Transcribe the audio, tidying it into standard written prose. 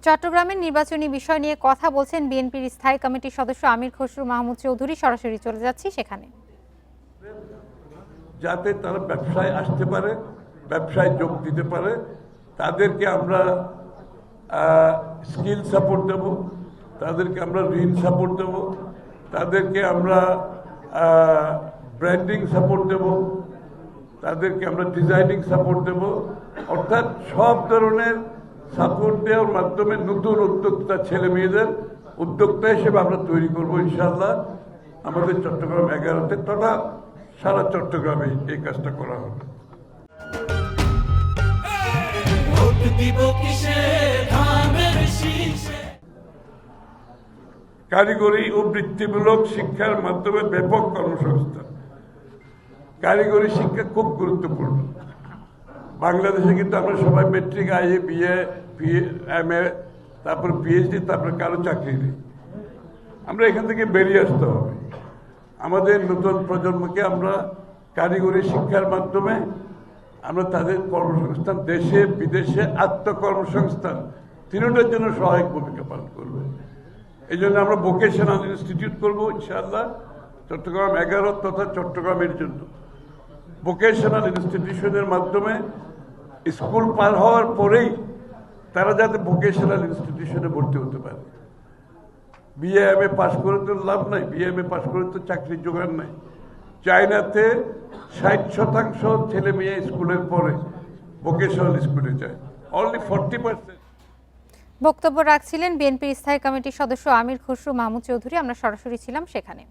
চট্টগ্রামের নির্বাচনী বিষয় নিয়ে কথা বলছেন বিএনপির স্থায়ী কমিটির সদস্য আমির খসরু মাহমুদ চৌধুরী। সরাসরি চলে যাচ্ছি সেখানে। যাতে তারা ব্যবসায় আসতে পারে, ব্যবসায় যোগ দিতে পারে, তাদেরকে আমরা স্কিল সাপোর্ট দেব, তাদেরকে আমরা ঋণ সাপোর্ট দেব, তাদেরকে আমরা ব্র্যান্ডিং সাপোর্ট দেব, তাদেরকে আমরা ডিজাইনিং সাপোর্ট দেব। অর্থাৎ সব ধরনের সাপোর্ট দেওয়ার মাধ্যমে নতুন উদ্যোক্তা ছেলে মেয়েদের উদ্যোক্তা হিসেবে আমরা তৈরি করব ইনশাআল্লাহ। আমাদের চট্টগ্রাম 11-তে তথা সারা চট্টগ্রামে এই কাজটা করা হবে। কারিগরি ও বৃত্তিমূলক শিক্ষার মাধ্যমে ব্যাপক কর্মসংস্থান। কারিগরি শিক্ষা খুব গুরুত্বপূর্ণ। বাংলাদেশে কিন্তু আমরা সবাই মেট্রিক, আইএ, বিএ, এমএ, তারপর পিএইচডি, তারপর কারো চাকরি নেই। আমরা এখান থেকে বেরিয়ে আসতে হবে। আমাদের নতুন প্রজন্মকে আমরা কারিগরি শিক্ষার মাধ্যমে আমরা তাদের কর্মসংস্থান, দেশে বিদেশে আত্মকর্মসংস্থান তিনটার জন্য সহায়ক ভূমিকা পালন করবে। এই জন্য আমরা ভোকেশনাল ইনস্টিটিউট করবো ইনশাআল্লাহ চট্টগ্রাম 11 তথা চট্টগ্রামের জন্য। ভোকেশনাল ইনস্টিটিউশনের মাধ্যমে স্কুল পার হওয়ার পরেই তারা যাতে ভোকেশনাল ইনস্টিটিউশনে ভর্তি হতে পারে। বিএ এমএ পাস করে তো লাভ নাই, বিএ এমএ পাস করে তো চাকরির জোগাড় নাই। চায়নাতে 60% ছেলে মেয়ে স্কুলের পরে ভোকেশনাল স্কুলে যায়, অনলি 40%। বক্তব্য রাখছিলেন বিএনপির স্থায়ী কমিটির সদস্য আমির খসরু মাহমুদ চৌধুরী। আমরা সরাসরি ছিলাম সেখানে।